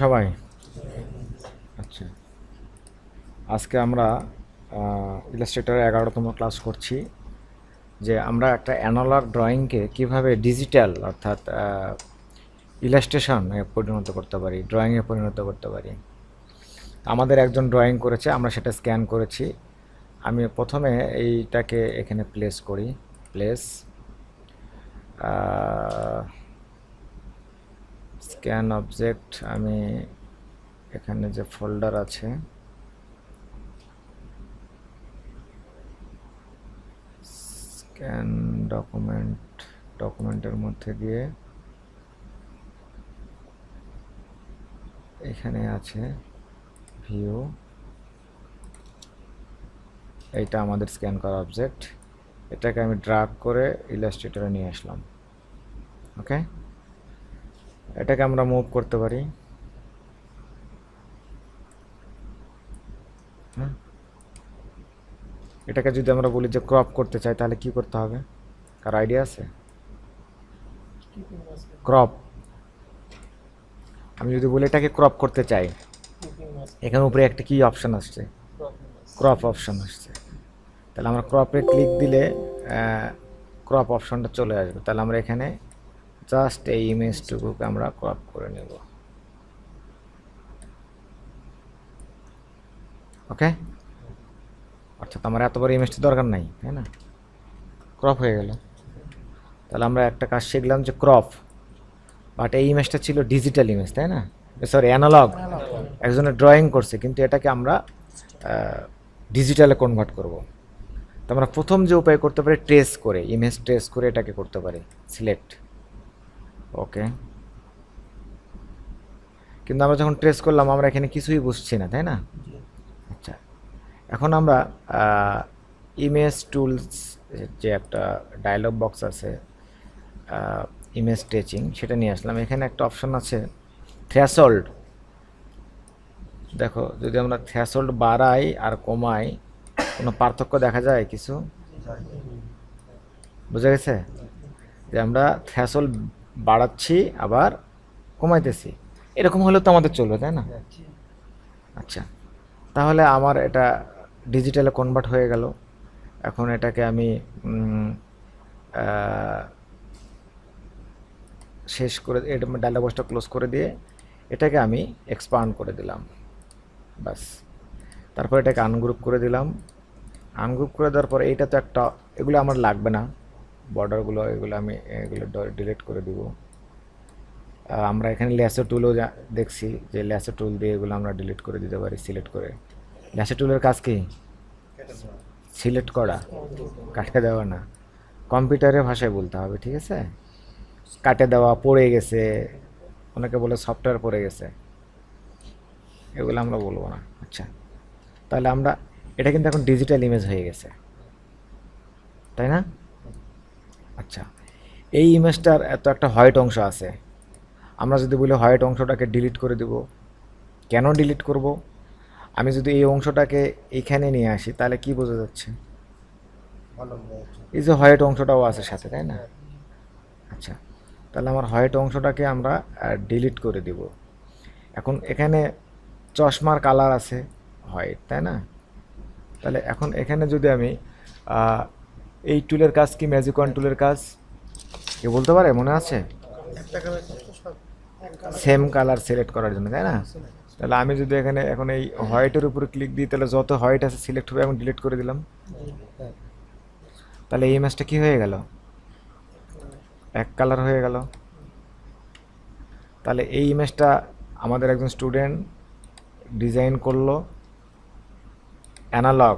সবাই আচ্ছা, আজকে আমরা ইলাস্ট্রেটরের 11তম ক্লাস করছি। যে আমরা একটা অ্যানালগ ড্রয়িংকে কিভাবে ডিজিটাল অর্থাৎ ইলাস্ট্রেশনে পরিণত করতে পারি, ড্রয়িংয়ে পরিণত করতে পারি। আমাদের একজন ড্রয়িং করেছে, আমরা সেটা স্ক্যান করেছি। আমি প্রথমে এইটাকে এখানে প্লেস করি, প্লেস স্ক্যান অবজেক্ট। আমি এখানে যে ফোল্ডার আছে স্ক্যান ডকুমেন্টের মধ্যে গিয়ে এখানে আছে ভিউ, এইটা আমাদের স্ক্যান করা অবজেক্ট। এটাকে আমি ড্র্যাগ করে ইলাস্ট্রেটরে নিয়ে আসলাম। ওকে, এটাকে আমরা মুভ করতে পারি। এটাকে যদি আমরা বলি যে ক্রপ করতে চাই তাহলে কি করতে হবে, কার আইডিয়া আছে? ক্রপ, আমি যদি বলি এটাকে ক্রপ করতে চাই, এখানে উপরে একটা কি অপশন আসছে, ক্রপ অপশন আসছে। তাহলে আমরা ক্রপে ক্লিক দিলে ক্রপ অপশনটা চলে আসবে। তাহলে আমরা এখানে জাস্ট এই ইমেজটুকুকে আমরা ক্রপ করে নেব। ওকে, অর্থাৎ আমার এত বড় ইমেজটি দরকার নাই, তাই না? ক্রপ হয়ে গেল। তাহলে আমরা একটা কাজ শিখলাম যে ক্রপ, বাট এই ইমেজটা ছিল ডিজিটাল ইমেজ, তাই না? Sorry, analogue. একজনের ড্রয়িং করছে, কিন্তু এটাকে আমরা ডিজিটালে কনভার্ট করব। তো আমরা প্রথম যে উপায় করতে পারি, ট্রেস করে, ইমেজ ট্রেস করে এটাকে করতে পারি, সিলেক্ট। ওকে, কিন্তু আমরা যখন ট্রেস করলাম আমরা এখানে কিছুই বুঝছি না, তাই না? আচ্ছা, এখন আমরা ইমেজ টুলস যে একটা ডায়লগ বক্স আছে, ইমেজ স্টেচিং, সেটা নিয়ে আসলাম। এখানে একটা অপশন আছে থ্রেশহোল্ড। দেখো, যদি আমরা থ্রেশহোল্ড বাড়াই আর কমাই, কোনো পার্থক্য দেখা যায় কিছু? বুঝা গেছে যে আমরা থ্রেশহোল্ড বাড়াচ্ছি আবার কমাইতেছি, এরকম হলে তো আমাদের চলবে, তাই না? আচ্ছা, তাহলে আমার এটা ডিজিটালে কনভার্ট হয়ে গেল। এখন এটাকে আমি শেষ করে, এটা ডায়লগ বক্সটা ক্লোজ করে দিয়ে এটাকে আমি এক্সপান্ড করে দিলাম, বাস। তারপর এটাকে আনগ্রুপ করে দিলাম। আনগ্রুপ করে দেওয়ার পরে এইটা তো একটা, এগুলো আমার লাগবে না, বর্ডারগুলো, এগুলো আমি এগুলো ডিলিট করে দিব। আমরা এখানে ল্যাসো টুলও দেখছি যে ল্যাসো টুল দিয়ে এগুলো আমরা ডিলিট করে দিতে পারি, সিলেক্ট করে। ল্যাসো টুলের কাজ কি? সিলেক্ট করা, কাটে দেওয়া না, কম্পিউটারের ভাষায় বলতে হবে, ঠিক আছে? কাটে দেওয়া, পড়ে গেছে, অনেকে বলে সফটওয়্যার পড়ে গেছে, এগুলো আমরা বলবো না। আচ্ছা, তাহলে আমরা, এটা কিন্তু এখন ডিজিটাল ইমেজ হয়ে গেছে, তাই না? আচ্ছা, এই ইমেজটার এত একটা হোয়াইট অংশ আছে, আমরা যদি বলি হোয়াইট অংশটাকে ডিলিট করে দেব, কেন ডিলিট করব? আমি যদি এই অংশটাকে এখানে নিয়ে আসি তাহলে কি বোঝা যাচ্ছে? এই যে হোয়াইট অংশটাও আছে সাথে, তাই না? আচ্ছা, তাহলে আমার হোয়াইট অংশটাকে আমরা ডিলিট করে দিব। এখন এখানে চশমার কালার আছে হোয়াইট, তাই না? তাহলে এখন এখানে যদি আমি এই টুলের কাজ কি, ম্যাজিক টুলের কাজ কে বলতে পারে, মনে আছে? সেম কালার সিলেক্ট করার জন্য, তাই না? তাহলে আমি যদি এখানে এখন এই হোয়াইটের উপরে ক্লিক দিই, তাহলে যত হোয়াইট আছে সিলেক্ট হবে, এবং ডিলিট করে দিলাম। তাহলে এই ইমেজটা কি হয়ে গেল? এক কালার হয়ে গেল। তাহলে এই ইমেজটা আমাদের একজন স্টুডেন্ট ডিজাইন করলো অ্যানালগ,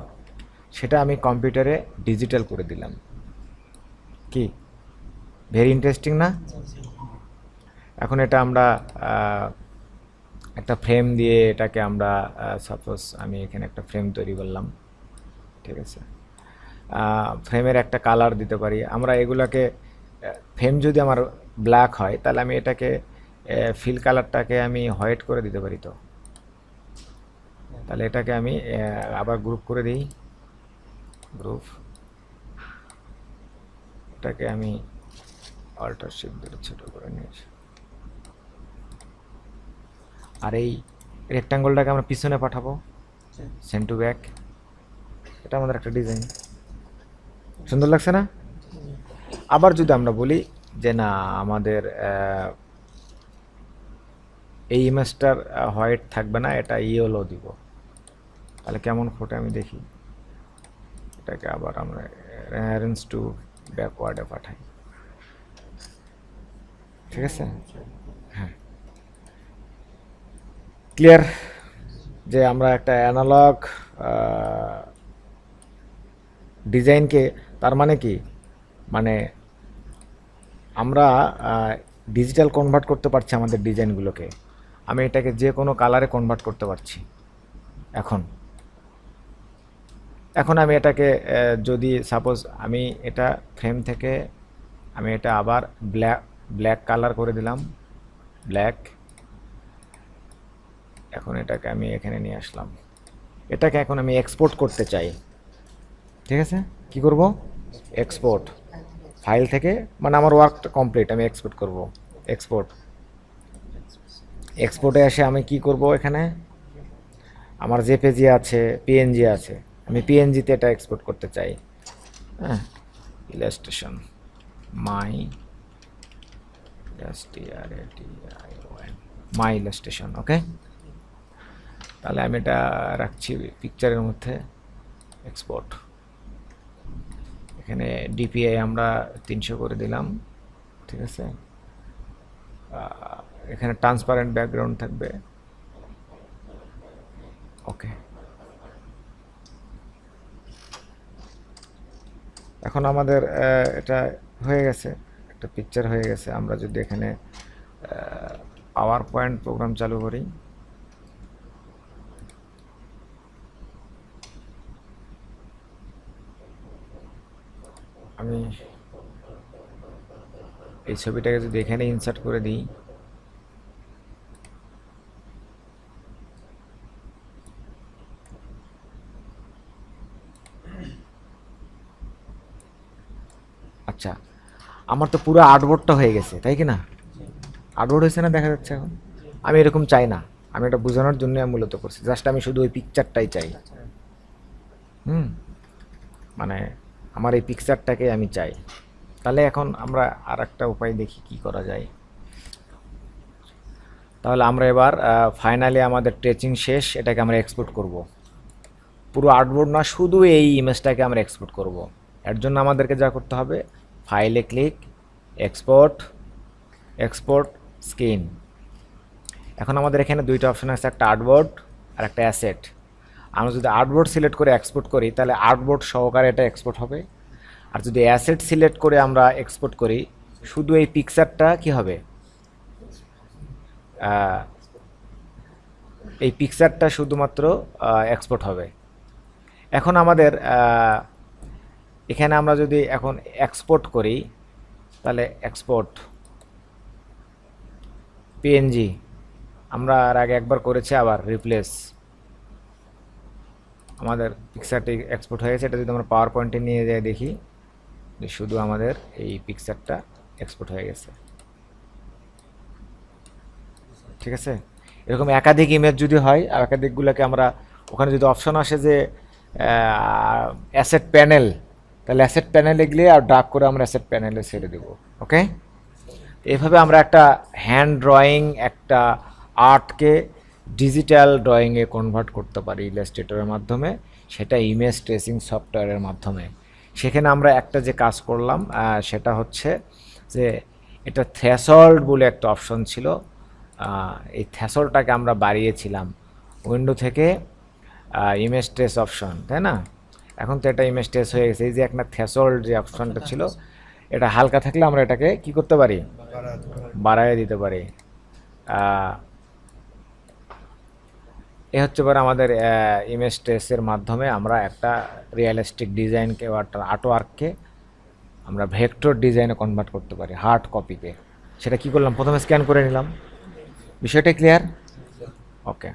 সেটা আমি কম্পিউটারে ডিজিটাল করে দিলাম। কি ভেরি ইন্টারেস্টিং না? এখন এটা আমরা একটা ফ্রেম দিয়ে এটাকে আমরা, সাপোজ আমি এখানে একটা ফ্রেম তৈরি করলাম, ঠিক আছে? ফ্রেমের একটা কালার দিতে পারি আমরা। এগুলাকে ফ্রেম যদি আমার ব্ল্যাক হয় তাহলে আমি এটাকে ফিল কালারটাকে আমি হোয়াইট করে দিতে পারি। তো তাহলে এটাকে আমি আবার গ্রুপ করে দিই, গ্রুপ, এটাকে আমি অল্টার শিফট দিয়ে ছোট করে নিয়েছি। আর এই রেক্ট্যাঙ্গলটাকে আমরা পিছনে পাঠাবো, সেন্ড টু ব্যাক। এটা আমাদের একটা ডিজাইন, সুন্দর লাগছে না? আবার যদি আমরা বলি যে না আমাদের এই ইমেজটার হোয়াইট থাকবে না, এটা ইয়েলো দিব, তাহলে কেমন ফোটে আমি দেখি। এটাকে আবার আমরা অ্যারেঞ্জ টু ব্যাকওয়ার্ডে পাঠাই, ঠিক আছে? হ্যাঁ, ক্লিয়ার যে আমরা একটা অ্যানালগ ডিজাইনকে, তার মানে কি, মানে আমরা ডিজিটাল কনভার্ট করতে পারছি আমাদের ডিজাইনগুলোকে। আমি এটাকে যে কোনো কালারে কনভার্ট করতে পারছি। এখন আমি এটাকে যদি সাপোজ আমি এটা ফ্রেম থেকে আমি এটা আবার ব্ল্যাক কালার করে দিলাম, ব্ল্যাক। এখন এটাকে আমি এখানে নিয়ে আসলাম, এটাকে এখন আমি এক্সপোর্ট করতে চাই, ঠিক আছে? কি করব? এক্সপোর্ট ফাইল থেকে, মানে আমার ওয়ার্কটা কমপ্লিট, আমি এক্সপোর্ট করব। এক্সপোর্টে এসে আমি কি করব, এখানে আমার জেপিজি আছে, পিএনজি আছে, আমি পিএনজিতে এটা এক্সপোর্ট করতে চাই। হ্যাঁ, ইলাস্ট্রেশন মাই মাই ইলাস্ট্রেশন, ওকে। তাহলে আমি এটা রাখছি পিকচারের মধ্যে, এক্সপোর্ট। এখানে ডিপিআই আমরা 300 করে দিলাম, ঠিক আছে? এখানে ট্রান্সপারেন্ট ব্যাকগ্রাউন্ড থাকবে, ওকে। এখন আমাদের এটা হয়ে গেছে, একটা পিকচার হয়ে গেছে। আমরা যদি এখানে পাওয়ার পয়েন্ট প্রোগ্রাম চালু করি, আমি এই ছবিটাকে যদি এখানে ইনসার্ট করে দিই, আচ্ছা আমার তো পুরো আর্টবোর্ডটা হয়ে গেছে, তাই কি না? আর্টবোর্ড হয়েছে না, দেখা যাচ্ছে এখন। আমি এরকম চাই না, আমি এটা বোঝানোর জন্য আমি মূলত করছি, জাস্ট আমি শুধু ওই পিকচারটাই চাই। মানে আমার এই পিকচারটাকে আমি চাই। তাহলে এখন আমরা আর একটা উপায় দেখি কি করা যায়। তাহলে আমরা এবার ফাইনালি আমাদের ট্রেচিং শেষ, এটাকে আমরা এক্সপোর্ট করব। পুরো আর্টবোর্ড না, শুধু এই ইমেজটাকে আমরা এক্সপোর্ট করব। এর জন্য আমাদেরকে যা করতে হবে, ফাইলে ক্লিক, এক্সপোর্ট, এক্সপোর্ট স্ক্রিন। এখন আমাদের এখানে দুইটা অপশন আছে, একটা আর্টবোর্ড আর একটা অ্যাসেট। আমরা যদি আর্টবোর্ড সিলেক্ট করে এক্সপোর্ট করি তাহলে আর্টবোর্ড সহকারে এটা এক্সপোর্ট হবে। আর যদি অ্যাসেট সিলেক্ট করে আমরা এক্সপোর্ট করি, শুধু এই পিকচারটা কি হবে, এই পিকচারটা শুধুমাত্র এক্সপোর্ট হবে। এখন আমাদের এখানে আমরা যদি এখন এক্সপোর্ট করি, তাহলে এক্সপোর্ট পিএনজি আমরা আর আগে একবার করেছি, আবার রিপ্লেস, আমাদের পিকচারটি এক্সপোর্ট হয়ে গেছে। এটা যদি আমরা পাওয়ার পয়েন্টে নিয়ে যাই দেখি যে শুধু আমাদের এই পিকচারটা এক্সপোর্ট হয়ে গেছে, ঠিক আছে? এরকম একাধিক ইমেজ যদি হয়, আর একাধিকগুলোকে আমরা ওখানে যদি অপশন আসে যে অ্যাসেট প্যানেল, তাহলে অ্যাসেট প্যানেলে গিয়ে আর ড্রাগ করে আমরা অ্যাসেট প্যানেলে ছেড়ে দেবো, ওকে। এইভাবে আমরা একটা হ্যান্ড ড্রয়িং, একটা আর্টকে ডিজিটাল ড্রয়িংয়ে কনভার্ট করতে পারি ইলাস্ট্রেটরের মাধ্যমে, সেটা ইমেজ ট্রেসিং সফটওয়্যারের মাধ্যমে। সেখানে আমরা একটা যে কাজ করলাম সেটা হচ্ছে যে এটা থ্রেশহোল্ড বলে একটা অপশন ছিল, এই থ্রেশহোল্ডটাকে আমরা বাড়িয়েছিলাম উইন্ডো থেকে, ইমেজ ট্রেস অপশন, তাই না? এখন তো এটা ইমেজ ট্রেস হয়ে গেছে। এই যে একটা থ্রেশহোল্ড যে অপশনটা ছিল, এটা হালকা থাকলে আমরা এটাকে কি করতে পারি, বাড়াইয়ে দিতে পারি। এ হচ্ছে পরে আমাদের ইমেজ ট্রেসের মাধ্যমে আমরা একটা রিয়েলিস্টিক ডিজাইনকে বা আর্টওয়ার্ককে আমরা ভেক্টর ডিজাইনে কনভার্ট করতে পারি, হার্ড কপিতে। সেটা কি করলাম, প্রথমে স্ক্যান করে নিলাম। বিষয়টা ক্লিয়ার? ওকে।